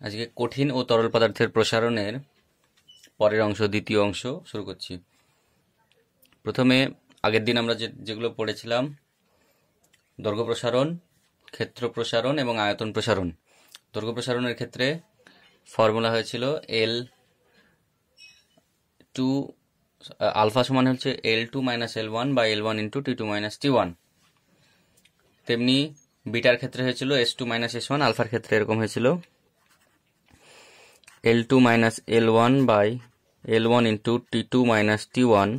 আজকে কঠিন ও তরল পদার্থের প্রসারণের পরের অংশ, দ্বিতীয় অংশ শুরু করছি। প্রথমে আগের দিন আমরা যেগুলো পড়েছিলাম, দৈর্ঘ্য প্রসারণ, ক্ষেত্র প্রসারণ এবং আয়তন প্রসারণ। দৈর্ঘ্য প্রসারণের ক্ষেত্রে ফর্মুলা হয়েছিল L2 আলফা সমান হচ্ছে L2 - L1 বা L1 × T2 - T1। তেমনি বিটার ক্ষেত্রে হয়েছিল S2 - S1, আলফার ক্ষেত্রে এরকম হয়েছিল L2 - L1 by L1 × T2 - T1।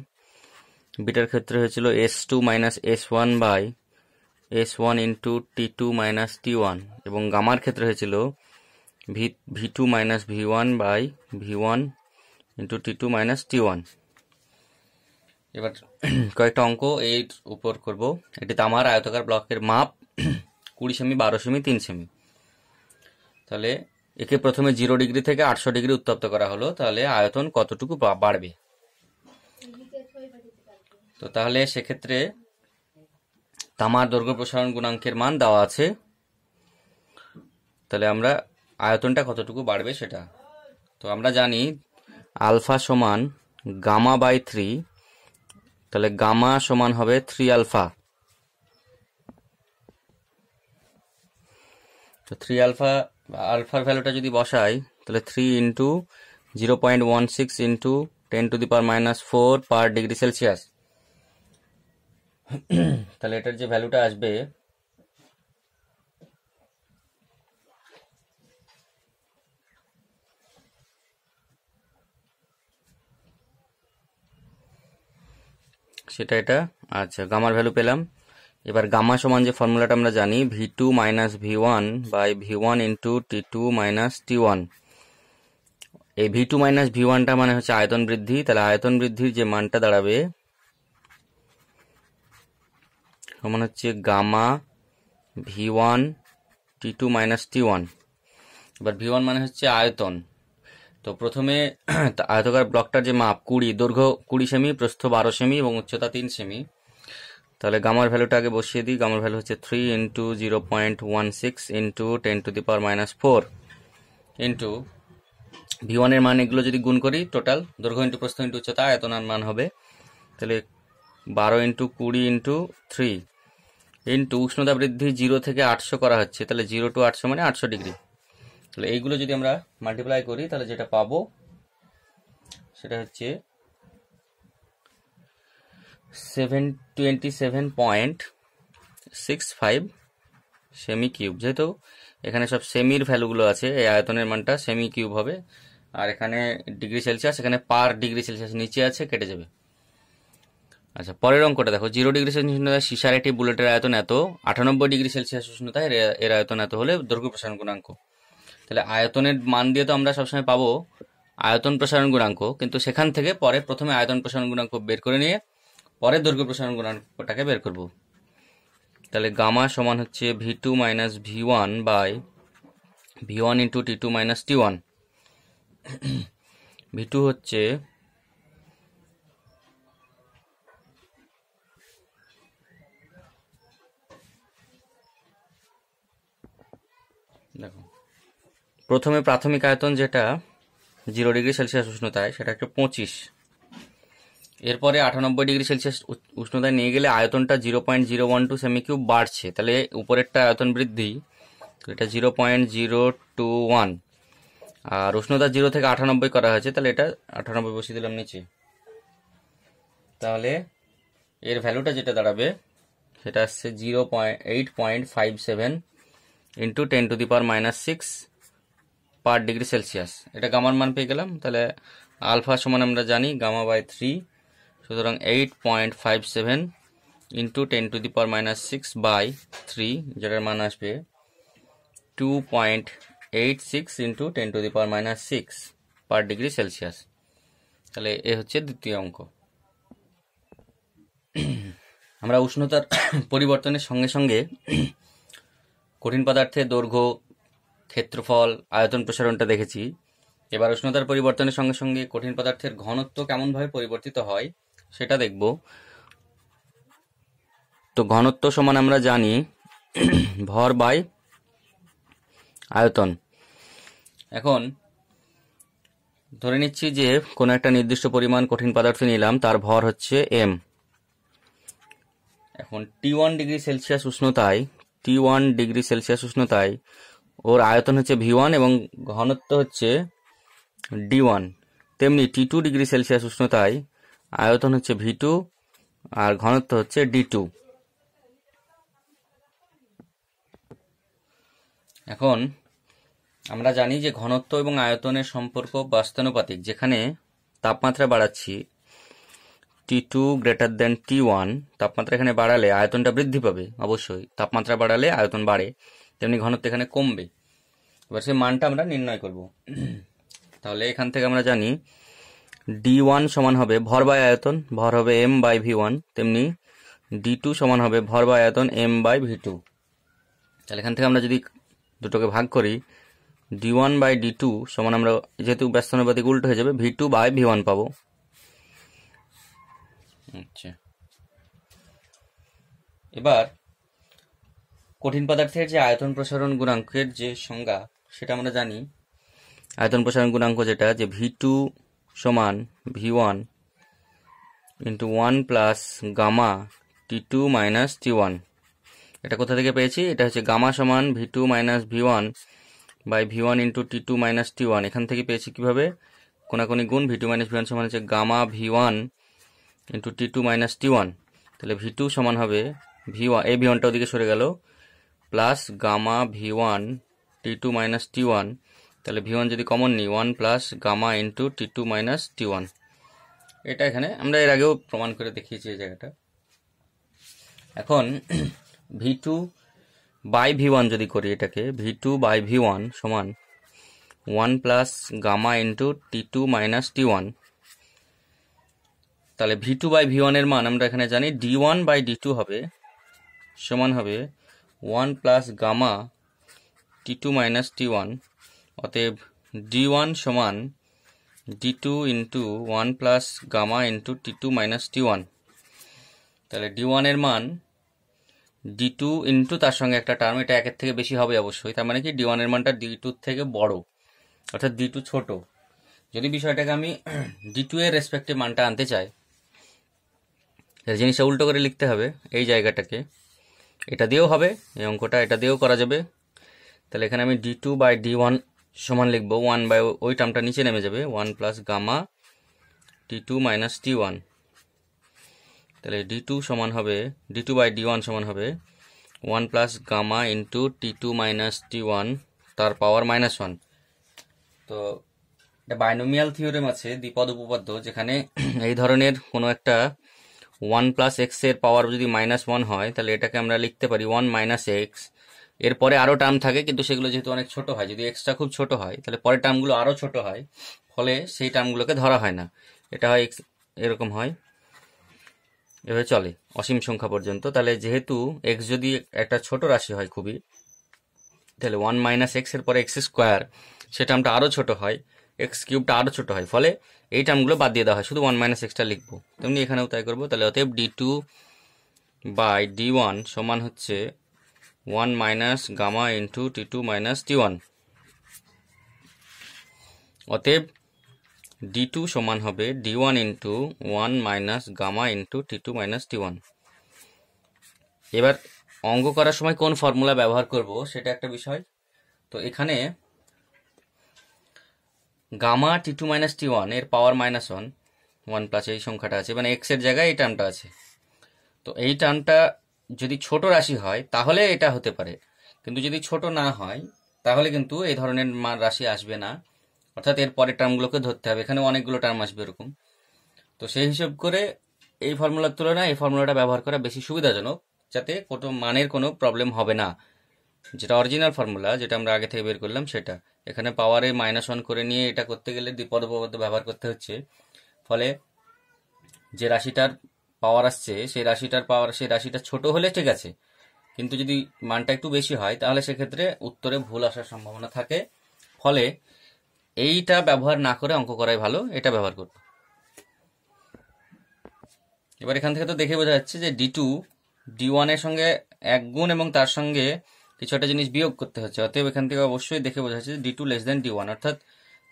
Bitter ক্ষেত্রে হয়েছিল S2 - S1 by S1 × T2 - T1 এবং গামার ক্ষেত্রে হয়েছিল V2 - V1 by V1 × T2 - T1। এবার কয়েকটা অঙ্ক এই উপর করব। এটি তামার আয়তাকার ব্লকের মাপ 20 সেমি, 12 সেমি, 3 সেমি। তাহলে একে প্রথমে 0 ডিগ্রি থেকে 800 ডিগ্রি উত্তপ্ত করা হলো, তাহলে আয়তন কতটুকু বাড়বে? তো তাহলে সেক্ষেত্রে তামার দৈর্ঘ্য প্রসারণ গুণাঙ্কের মান দেওয়া আছে, তাহলে আমরা আয়তনটা কতটুকু বাড়বে সেটা। তো আমরা জানি আলফা সমান গামা বাই 3, তাহলে গামা সমান হবে 3 আলফা। তো 3 আলফার ভ্যালুটা যদি বসাই, তাহলে 3 × 0.16 × 10⁻⁻4 পার ডিগ্রি সেলসিয়াস। তাহলে এটার যে ভ্যালুটা আসবে সেটা এটা। আচ্ছা, গামার ভ্যালু পেলাম। এবার গামা সমান যে ফর্মুলাটা আমরা জানি V2 - V1 by V1 × T2 - T1। এই V2 - V1টা মানে হচ্ছে আয়তন বৃদ্ধি। তাহলে আয়তন বৃদ্ধির যে মানটা দাঁড়াবে সমান হচ্ছে গামা V1 T2 - T1। এবার V1 মানে হচ্ছে আয়তন। তো প্রথমে আয়তকার ব্লকটার যে মাপ 20, দৈর্ঘ্য 20 সেমি, প্রস্থ 12 সেমি এবং উচ্চতা 3 সেমি। তাহলে গামার ভ্যালুটা আগে বসিয়ে দিই। গামার ভ্যালু হচ্ছে 3 × 0.16 × 10⁻⁴ ইন্টু V1 এর মান, এগুলো যদি গুণ করি টোটাল দৈর্ঘ্য × প্রস্থ × উচ্চতা আয়তনের মান হবে। তাহলে 12 × 20 × 3 ইন্টু উষ্ণতা বৃদ্ধি 0 থেকে 800 করা হচ্ছে, তাহলে 0 to 800 মানে 800 ডিগ্রি। তাহলে এইগুলো যদি আমরা মাল্টিপ্লাই করি, তাহলে যেটা পাবো সেটা হচ্ছে 727.65 সেমি কিউব। যেহেতু এখানে সব সেমির ভ্যালুগুলো আছে, এই আয়তনের মানটা সেমি কিউব হবে। আর এখানে ডিগ্রি সেলসিয়াস, এখানে পার ডিগ্রি সেলসিয়াস নিচে আছে, কেটে যাবে। আচ্ছা, পরের অঙ্কটা দেখো। 0 ডিগ্রি সেলসিয়াস উষ্ণতায় সীসার একটি বুলেটের আয়তন এত, 98 ডিগ্রি সেলসিয়াস উষ্ণতায় এর আয়তন এত হলে দৈর্ঘ্য প্রসারণ গুণাঙ্ক। তাহলে আয়তনের মান দিয়ে তো আমরা সবসময় পাবো আয়তন প্রসারণ গুণাঙ্ক, কিন্তু সেখান থেকে পরে প্রথমে আয়তন প্রসারণ গুণাঙ্ক বের করে নিয়ে পরে দৈর্ঘ্য প্রসারণ গুণাঙ্কটাকে বের করব। তাহলে গামা সমান হচ্ছে V2 - V1 by V1 × T2 - T1। V2 হচ্ছে দেখো, প্রথমে প্রাথমিক আয়তন যেটা 0 ডিগ্রি সেলসিয়াস উষ্ণতায়, সেটা একটু 25। এরপরে 98 ডিগ্রি সেলসিয়াস উষ্ণতায় নিয়ে গেলে আয়তনটা 0.012 সেমি কিউব বাড়ছে। তাহলে উপরেরটা আয়তন বৃদ্ধি, এটা 0.021। আর উষ্ণতা 0 থেকে 98 করা হয়েছে, তাহলে এটা 98 বসিয়ে দিলাম নিচে। তাহলে এর ভ্যালুটা যেটা দাঁড়াবে সেটা আসছে 8.57 × 10⁻⁻6 পার ডিগ্রি সেলসিয়াস। এটা গামার মান পেয়ে গেলাম। তাহলে আলফা সমান আমরা জানি গামা বাই 3, সুতরাং 8.57 × 10⁻⁻6 বাই 3, যেটার মান আসবে 2.86 × 10⁻⁻6 পার ডিগ্রি সেলসিয়াস। তাহলে এ হচ্ছে দ্বিতীয় অঙ্ক। আমরা উষ্ণতার পরিবর্তনের সঙ্গে সঙ্গে কঠিন পদার্থের দৈর্ঘ্য, ক্ষেত্রফল, আয়তন প্রসারণটা দেখেছি। এবার উষ্ণতার পরিবর্তনের সঙ্গে সঙ্গে কঠিন পদার্থের ঘনত্ব কেমনভাবে পরিবর্তিত হয় সেটা দেখব। তো ঘনত্ব সমান আমরা জানি ভর বাই আয়তন। এখন ধরে নিচ্ছি যে কোনো একটা নির্দিষ্ট পরিমাণ কঠিন পদার্থ নিলাম, তার ভর হচ্ছে m। এখন T1 ডিগ্রি সেলসিয়াস উষ্ণতায় ওর আয়তন হচ্ছে V1 এবং ঘনত্ব হচ্ছে D1। তেমনি T2 ডিগ্রি সেলসিয়াস উষ্ণতায় আয়তন হচ্ছে V2 আর ঘনত্ব হচ্ছে D2। এখন আমরা জানি যে ঘনত্ব এবং আয়তনের সম্পর্ক বাস্তানুপাতিক, যেখানে তাপমাত্রা বাড়াচ্ছি T2 গ্রেটার দেন T1, তাপমাত্রা এখানে বাড়ালে আয়তনটা বৃদ্ধি পাবে, অবশ্যই তাপমাত্রা বাড়ালে আয়তন বাড়ে, তেমনি ঘনত্ব এখানে কমবে। এবার সেই মানটা আমরা নির্ণয় করব। তাহলে এখান থেকে আমরা জানি D1 সমান হবে ভর বাই আয়তন, ভর হবে m বাই V1, তেমনি D2 সমান হবে ভর বাই আয়তন m বাই V2। তাহলে এখান থেকে আমরা যদি দুটোকে ভাগ করি, D1 বাই D2 সমান আমরা যেহেতু ব্যস্তানুপাতিক উল্টো হয়ে যাবে V2 বাই V1 পাবো। আচ্ছা, এবার কঠিন পদার্থের যে আয়তন প্রসারণ গুণাঙ্কের যে সংজ্ঞা সেটা আমরা জানি। আয়তন প্রসারণ গুণাঙ্ক যেটা, যে V2 সমান V1 into 1 plus gamma T2 minus T1। এটা কোথা থেকে পেয়েছি? এটা হচ্ছে গামা সমান V2 minus V1 by V1 into T2 minus T1। এখান থেকে পেয়েছি কিভাবে? কোনাকুনি গুণ V2 মাইনাস V1 সমান হচ্ছে gamma V1 into T2 minus T1। তাহলে V2 সমান হবে V1, এই V1টা ওদিকে সরে গেল, plus gamma V1 T2 minus T1। তাহলে V1 যদি কমন নিই 1 plus gamma into T2 minus T1। এটা এখানে আমরা এর আগেও প্রমাণ করে দেখিয়েছি এই জায়গাটা। এখন V2 বাই V1 যদি করি, এটাকে V2 বাই V1 সমান 1 plus gamma into T2 minus T1। তাহলে V2 বাই V1 এর মান আমরা এখানে জানি D1 বাই D2 হবে সমান হবে 1 plus gamma T2 minus T1। অতএব D1 সমান D2 into 1 plus gamma into T2 minus T1। তাহলে D1 এর মান D2 ইন্টু তার সঙ্গে একটা টার্ম, এটা একের থেকে বেশি হবে অবশ্যই, তার মানে কি D1 এর মানটা D2 থেকে বড়, অর্থাৎ D2 ছোট। যদি বিষয়টাকে আমি D2 এর রেসপেক্টে মানটা আনতে চাই, জিনিসটা উল্টো করে লিখতে হবে। এই জায়গাটাকে এটা দিয়েও হবে, এই অঙ্কটা এটা দিয়েও করা যাবে। তাহলে এখানে আমি D2 বাই D1 সমান লিখবো 1 বাই ওই টার্মটা নিচে নেমে যাবে 1 plus gamma T2 minus T1। তাহলে D2 সমান হবে D2 বাই D1 সমান হবে 1 plus gamma into T2 minus T1 তার পাওয়ার -1। তো এটা বাইনোমিয়াল থিওরেম আছে, দ্বিপদ উপপাদ্য, যেখানে এই ধরনের কোনো একটা 1 প্লাস এক্স এর পাওয়ার যদি -1 হয়, তাহলে এটাকে আমরা লিখতে পারি 1 মাইনাস এক্স। এরপরে আরও টার্ম থাকে, কিন্তু সেগুলো যেহেতু অনেক ছোট হয়, যদি এক্সটা খুব ছোট হয় তাহলে পরের টার্মগুলো আরও ছোট হয়, ফলে সেই টার্মগুলোকে ধরা হয় না। এটা হয় এক্স, এরকম হয়, এভাবে চলে অসীম সংখ্যা পর্যন্ত। তাহলে যেহেতু এক্স যদি একটা ছোট রাশি হয় খুবই, তাহলে 1 মাইনাস এক্স এর পরে এক্স স্কোয়ার, সে টার্মটা আরও ছোট হয়, এক্স কিউবটা আরও ছোট হয়, ফলে এই টার্মগুলো বাদ দিয়ে দেওয়া হয়, শুধু 1 মাইনাস এক্সটা লিখবো। তেমনি এখানেও তাই করবো। তাহলে অতএব D2 বাই D1 সমান হচ্ছে 1 minus gamma into T2 minus T1। অতএব D2 সমান হবে D1 into 1 minus gamma into T2 minus T1। এবার অঙ্ক করার সময় কোন ফর্মুলা ব্যবহার করব সেটা একটা বিষয়। তো এখানে গামা T2 মাইনাস T1 এর পাওয়ার -1, 1 প্লাস এই সংখ্যাটা আছে, মানে এক্স এর জায়গায় এই টার্মটা আছে। তো এই টার্মটা যদি ছোট রাশি হয় তাহলে এটা হতে পারে, কিন্তু যদি ছোট না হয় তাহলে কিন্তু এই ধরনের মান রাশি আসবে না, অর্থাৎ এর পরের টার্মগুলোকে ধরতে হবে। এখানে অনেকগুলো টার্ম আসবে এরকম। তো সেই হিসেব করে এই ফর্মুলার তুলনায় এই ফর্মুলাটা ব্যবহার করা বেশি সুবিধাজনক, যাতে কোনো মানের কোনো প্রবলেম হবে না। যেটা অরিজিনাল ফর্মুলা, যেটা আমরা আগে থেকে বের করলাম সেটা, এখানে পাওয়ারে -1 করে নিয়ে এটা করতে গেলে দ্বিপদ উপপাদ্য ব্যবহার করতে হচ্ছে। ফলে যে রাশিটার পাওয়ার আসছে সেই রাশিটা ছোট হলে ঠিক আছে, কিন্তু যদি মানটা একটু বেশি হয় তাহলে সেক্ষেত্রে উত্তরে ভুল আসার সম্ভাবনা থাকে। ফলে এইটা ব্যবহার না করে অঙ্ক করাই ভালো, এটা ব্যবহার করব। এবার এখান থেকে তো দেখে বোঝা যাচ্ছে যে D2 D1 এর সঙ্গে 1 গুণ এবং তার সঙ্গে কিছু একটা জিনিস বিয়োগ করতে হচ্ছে। অতএব এখান থেকে অবশ্যই দেখে বোঝা যাচ্ছে D2 < D1, অর্থাৎ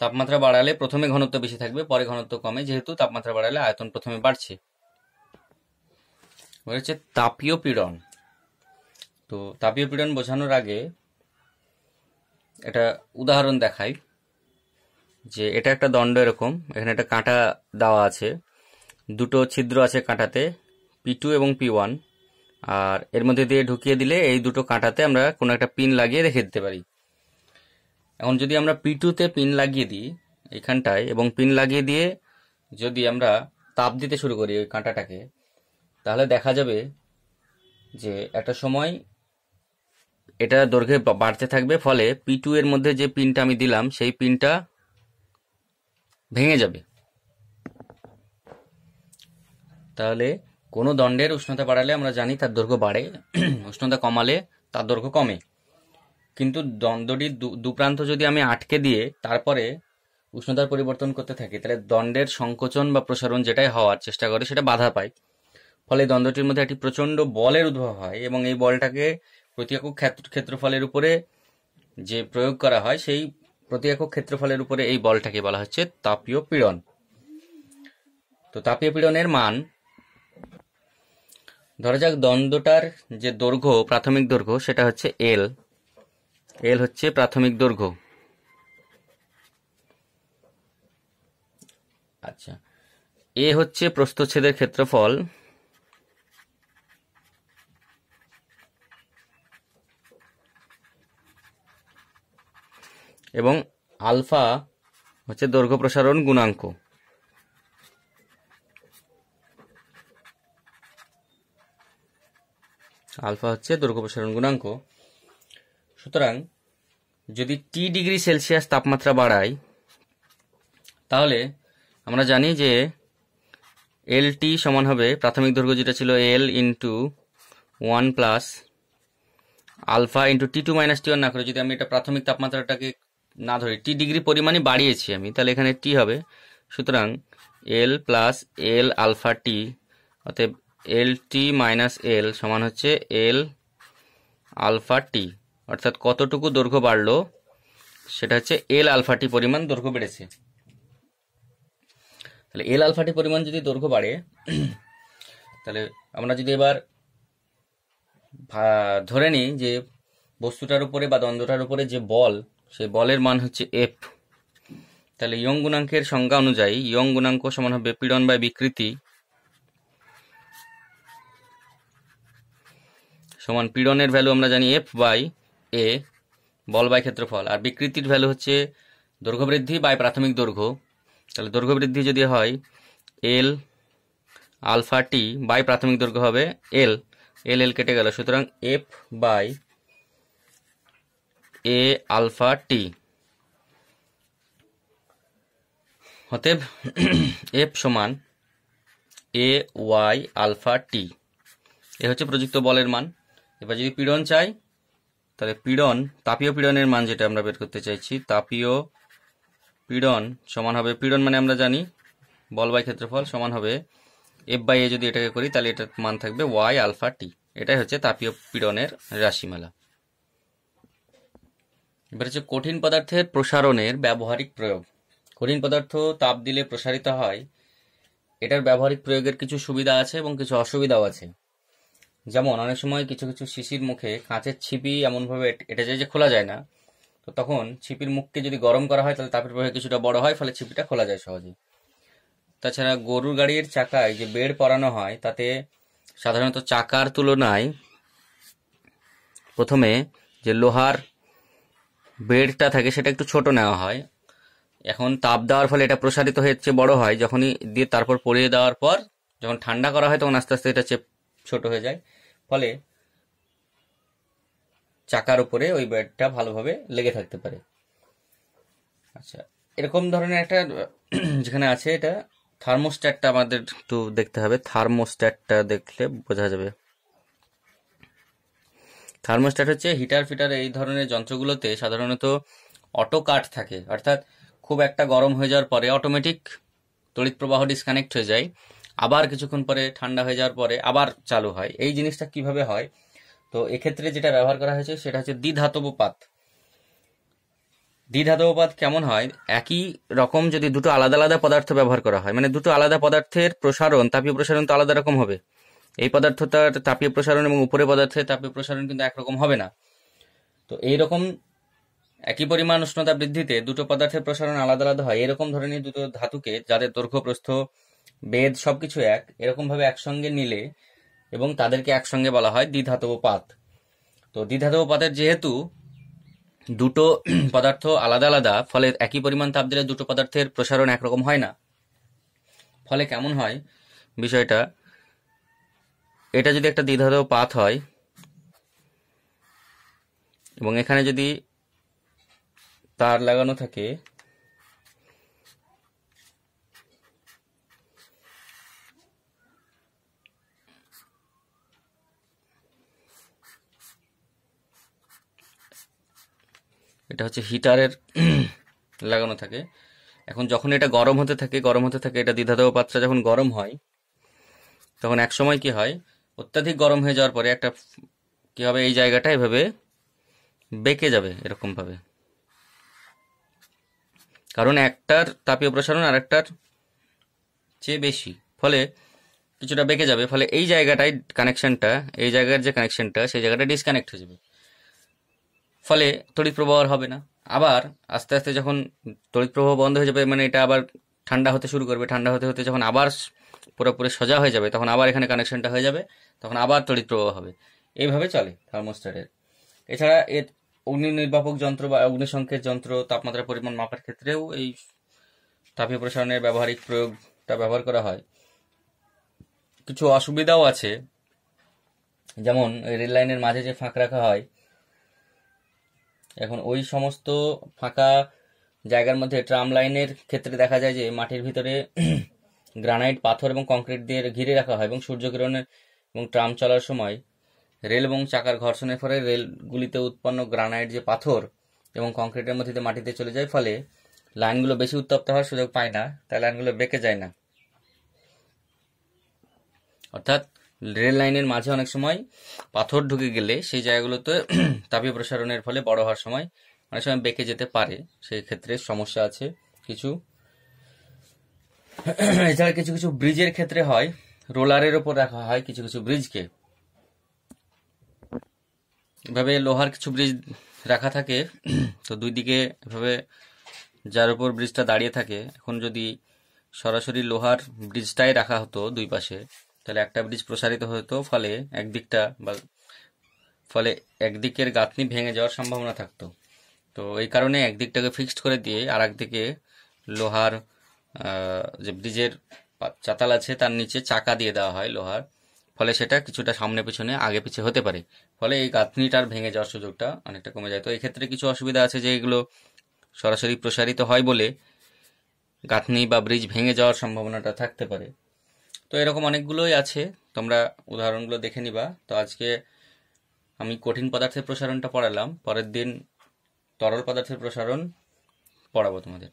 তাপমাত্রা বাড়ালে প্রথমে ঘনত্ব বেশি থাকবে, পরে ঘনত্ব কমে, যেহেতু তাপমাত্রা বাড়ালে আয়তন প্রথমে বাড়ছে। হচ্ছে তাপীয় পীড়ন। তো তাপীয় পীড়ন বোঝানোর আগে একটা উদাহরণ দেখাই, যে এটা একটা দণ্ড, এরকম এখানে একটা কাঁটা দেওয়া আছে, দুটো ছিদ্র আছে কাঁটাতে, P2 এবং P1, আর এর মধ্যে দিয়ে ঢুকিয়ে দিলে এই দুটো কাঁটাতে আমরা কোনো একটা পিন লাগিয়ে রেখে দিতে পারি। এখন যদি আমরা P2 তে পিন লাগিয়ে দিই এইখানটায়, এবং পিন লাগিয়ে দিয়ে যদি আমরা তাপ দিতে শুরু করি ওই কাঁটাটাকে, তাহলে দেখা যাবে যে একটা সময় এটা দৈর্ঘ্যে বাড়তে থাকবে, ফলে P2 এর মধ্যে যে পিনটা আমি দিলাম সেই পিনটা ভেঙে যাবে। তাহলে কোনো দণ্ডের উষ্ণতা বাড়ালে আমরা জানি তার দৈর্ঘ্য বাড়ে, উষ্ণতা কমালে তার দৈর্ঘ্য কমে। কিন্তু দণ্ডটির দুপ্রান্ত যদি আমি আটকে দিয়ে তারপরে উষ্ণতার পরিবর্তন করতে থাকি, তাহলে দণ্ডের সংকোচন বা প্রসারণ যেটাই হওয়ার চেষ্টা করে সেটা বাধা পায়। ফলে দণ্ডটির মধ্যে একটি প্রচণ্ড বলের উদ্ভব হয়, এবং এই বলটাকে প্রতি একক ক্ষেত্রফলের উপরে যে প্রয়োগ করা হয়, সেই প্রতি একক ক্ষেত্রফলের উপরে এই বলটাকে বলা হচ্ছে তাপীয় পীড়ন। তো তাপীয় পীড়নের মান, ধরা যাক দণ্ডটার যে দৈর্ঘ্য, প্রাথমিক দৈর্ঘ্য, সেটা হচ্ছে L হচ্ছে প্রাথমিক দৈর্ঘ্য। আচ্ছা, A হচ্ছে প্রস্থচ্ছেদের ক্ষেত্রফল, এবং আলফা হচ্ছে দৈর্ঘ্য প্রসারণ গুণাঙ্ক। আলফা হচ্ছে দৈর্ঘ্য প্রসারণ গুণাঙ্ক। সুতরাং যদি T°C তাপমাত্রা বাড়াই, তাহলে আমরা জানি যে LT সমান হবে প্রাথমিক দৈর্ঘ্য যেটা ছিল L into 1 plus alpha into T2 - T1 না করে, যদি আমি এটা প্রাথমিক তাপমাত্রাটাকে না ধরি, T ডিগ্রি পরিমাণই বাড়িয়েছি আমি, তাহলে এখানে T হবে। সুতরাং L plus L alpha T, অতএব LT মাইনাস L সমান হচ্ছে L আলফা T, অর্থাৎ কতটুকু দৈর্ঘ্য বাড়লো সেটা হচ্ছে L আলফা T পরিমাণ দৈর্ঘ্য বেড়েছে। তাহলে L আলফা T পরিমাণ যদি দৈর্ঘ্য বাড়ে, তাহলে আমরা যদি এবার ধরে নিই যে বস্তুটার উপরে বা দণ্ডটার উপরে যে বল, সেই বলের মান হচ্ছে F, তাহলে ইয়ং গুণাঙ্কের সংজ্ঞা অনুযায়ী ইয়ং গুণাঙ্ক সমান হবে পীড়ন বাই বিকৃতি সমান পীড়নের ভ্যালু আমরা জানি F বাই A, বল বাই ক্ষেত্রফল, আর বিকৃতির ভ্যালু হচ্ছে দৈর্ঘ্য বৃদ্ধি বাই প্রাথমিক দৈর্ঘ্য। তাহলে দৈর্ঘ্য বৃদ্ধি যদি হয় L আলফা T বাই প্রাথমিক দৈর্ঘ্য হবে L কেটে গেল, সুতরাং F by A alpha T, অতএব F সমান AY আলফা T। এ হচ্ছে প্রযুক্ত বলের মান। এবার যদি পীড়ন চাই, তাহলে পীড়ন, তাপীয় পীড়নের মান যেটা আমরা বের করতে চাইছি, তাপীয় পীড়ন সমান হবে, পীড়ন মানে আমরা জানি বল বাই ক্ষেত্রফল, সমান হবে F বাই A। যদি এটাকে করি তাহলে এটার মান থাকবে Y আলফা T। এটাই হচ্ছে তাপীয় পীড়নের রাশিমালা। এবার হচ্ছে কঠিন পদার্থের প্রসারণের ব্যবহারিক প্রয়োগ। কঠিন পদার্থ তাপ দিলে প্রসারিত হয়, এটার ব্যবহারিক প্রয়োগের কিছু সুবিধা আছে এবং কিছু অসুবিধাও আছে। যেমন অনেক সময় কিছু কিছু শিশির মুখে কাঁচের ছিপি এমনভাবে এটা যায় যে খোলা যায় না, তো তখন ছিপির মুখকে যদি গরম করা হয় তাহলে তাপের প্রবাহ কিছুটা বড় হয়, ফলে ছিপিটা খোলা যায় সহজেই। তাছাড়া গরুর গাড়ির চাকায় যে বেড় পরানো হয়, তাতে সাধারণত চাকার তুলনায় প্রথমে যে লোহার বেড়টা থাকে সেটা একটু ছোট নেওয়া হয়। এখন তাপ দেওয়ার ফলে এটা প্রসারিত হচ্ছে, বড় হয়, যখনই দিয়ে তারপর পরিয়ে দেওয়ার পর যখন ঠান্ডা করা হয় তখন আস্তে আস্তে এটা ছোট হয়ে যায়, ফলে চাকার উপরে ওই বেড়টা ভালোভাবে লেগে থাকতে পারে। আচ্ছা, এরকম ধরনের একটা যেখানে আছে, এটা থার্মোস্ট্যাটটা আমাদের একটু দেখতে হবে। থার্মোস্ট্যাটটা দেখলে বোঝা যাবে। থার্মোস্ট্যাট হচ্ছে হিটার ফিটার এই ধরনের যন্ত্রগুলোতে সাধারণত অটো কাট থাকে, অর্থাৎ খুব একটা গরম হয়ে যাওয়ার পরে অটোমেটিক তড়িৎ প্রবাহ ডিসকানেক্ট হয়ে যায়, আবার কিছুক্ষণ পরে ঠান্ডা হয়ে যাওয়ার পরে আবার চালু হয়। এই জিনিসটা কিভাবে হয়, তো এক্ষেত্রে যেটা ব্যবহার করা হয়েছে সেটা হচ্ছে দ্বিধাতব পাত। দ্বিধাতব পাত কেমন হয়, একই রকম যদি দুটো আলাদা আলাদা পদার্থ ব্যবহার করা হয়, মানে দুটো আলাদা পদার্থের প্রসারণ, তাপীয় প্রসারণ তো আলাদা রকম হবে। এই পদার্থটার তাপীয় প্রসারণ এবং উপরের পদার্থের তাপীয় প্রসারণ কিন্তু একরকম হবে না। তো এইরকম একই পরিমাণ উষ্ণতা বৃদ্ধিতে দুটো পদার্থের প্রসারণ আলাদা আলাদা হয়, এরকম ধরনের দুটো ধাতুকে যাদের দৈর্ঘ্য প্রস্থ বেদ সবকিছু এক, এরকম ভাবে একসঙ্গে নিলে এবং তাদেরকে একসঙ্গে বলা হয় দ্বিধাতব পাত। তো দ্বিধাতব পাতের যেহেতু দুটো পদার্থ আলাদা আলাদা, ফলে একই পরিমাণ তাপ দিলে দুটো পদার্থের প্রসারণ একরকম হয় না। ফলে কেমন হয় বিষয়টা, এটা যদি একটা দ্বিধাতব পাত হয় এবং এখানে যদি তার লাগানো থাকে, এটা হচ্ছে হিটারের লাগানো থাকে। এখন যখন এটা গরম হতে থাকে এটা দ্বিধাতব পাত্রটা যখন গরম হয়, তখন এক সময় কি হয়, অত্যাধিক গরম হয়ে যাওয়ার পরে একটা কি হবে, এই জায়গাটা এভাবে বেঁকে যাবে এরকম ভাবে, কারণ একটার তাপীয় প্রসারণ আর একটার চেয়ে বেশি, ফলে কিছুটা বেঁকে যাবে। ফলে এই জায়গাটায় কানেকশনটা, এই জায়গার যে কানেকশনটা, সেই জায়গাটা ডিসকানেক্ট হয়ে যাবে, ফলে তড়িৎ প্রবাহ আর হবে না। আবার আস্তে আস্তে যখন তড়িৎ প্রবাহ বন্ধ হয়ে যাবে, মানে এটা আবার ঠান্ডা হতে শুরু করবে, ঠান্ডা হতে হতে যখন আবার পুরোপুরি সোজা হয়ে যাবে, তখন আবার এখানে কানেকশনটা হয়ে যাবে, তখন আবার তড়িৎ প্রবাহ হবে। এইভাবে চলে থার্মোস্ট্যাটের। এছাড়া এর অগ্নি নির্বাপক যন্ত্র বা অগ্নিসংকেত যন্ত্র, তাপমাত্রার পরিমাণ মাপার ক্ষেত্রেও এই তাপীয় প্রসারণের ব্যবহারিক প্রয়োগটা ব্যবহার করা হয়। কিছু অসুবিধাও আছে, যেমন রেল লাইনের মাঝে যে ফাঁক রাখা হয়, এখন ওই সমস্ত ফাঁকা জায়গার মধ্যে ট্রাম লাইনের ক্ষেত্রে দেখা যায় যে মাটির ভিতরে গ্রানাইট, পাথর এবং কংক্রিট দিয়ে ঘিরে রাখা হয়, এবং সূর্যকিরণের এবং ট্রাম চলার সময় রেল এবং চাকার ঘর্ষণের ফলে রেলগুলিতে উৎপন্ন গ্রানাইট যে পাথর এবং কংক্রিটের মধ্যে দিয়ে মাটিতে চলে যায়, ফলে লাইনগুলো বেশি উত্তপ্ত হওয়ার সুযোগ পায় না, তাই লাইনগুলো বেঁকে যায় না। অর্থাৎ রেল লাইনের মাঝে অনেক সময় পাথর ঢুকে গেলে সেই জায়গাগুলোতে তাপীয় প্রসারণের ফলে বড় হওয়ার সময় অনেক সময় বেঁকে যেতে পারে, সেই ক্ষেত্রে সমস্যা আছে কিছু। এছাড়া কিছু কিছু ব্রিজের ক্ষেত্রে হয়, রোলারের ওপর রাখা হয় কিছু কিছু ব্রিজকে, এভাবে লোহার কিছু ব্রিজ রাখা থাকে। তো দুই দিকে এভাবে যার উপর ব্রিজটা দাঁড়িয়ে থাকে, এখন যদি সরাসরি লোহার ব্রিজটাই রাখা হতো দুই পাশে, তাহলে একটা ব্রিজ প্রসারিত হতো, ফলে একদিকের গাঁথনি ভেঙে যাওয়ার সম্ভাবনা থাকতো। তো এই কারণে একদিকটাকে ফিক্সড করে দিয়ে আর একদিকে লোহার যে ব্রিজের চাতাল আছে তার নিচে চাকা দিয়ে দেওয়া হয় লোহার, ফলে সেটা কিছুটা সামনে পিছনে আগে পিছে হতে পারে, ফলে এই গাঁথনিটার ভেঙে যাওয়ার সুযোগটা অনেকটা কমে যায়। তো এই ক্ষেত্রে কিছু অসুবিধা আছে, যে এগুলো সরাসরি প্রসারিত হয় বলে গাঁথনি বা ব্রিজ ভেঙে যাওয়ার সম্ভাবনাটা থাকতে পারে। তো এরকম অনেকগুলোই আছে, তোমরা উদাহরণগুলো দেখে নিবা। তো আজকে আমি কঠিন পদার্থের প্রসারণটা পড়ালাম, পরের দিন তরল পদার্থের প্রসারণ পড়াবো তোমাদের।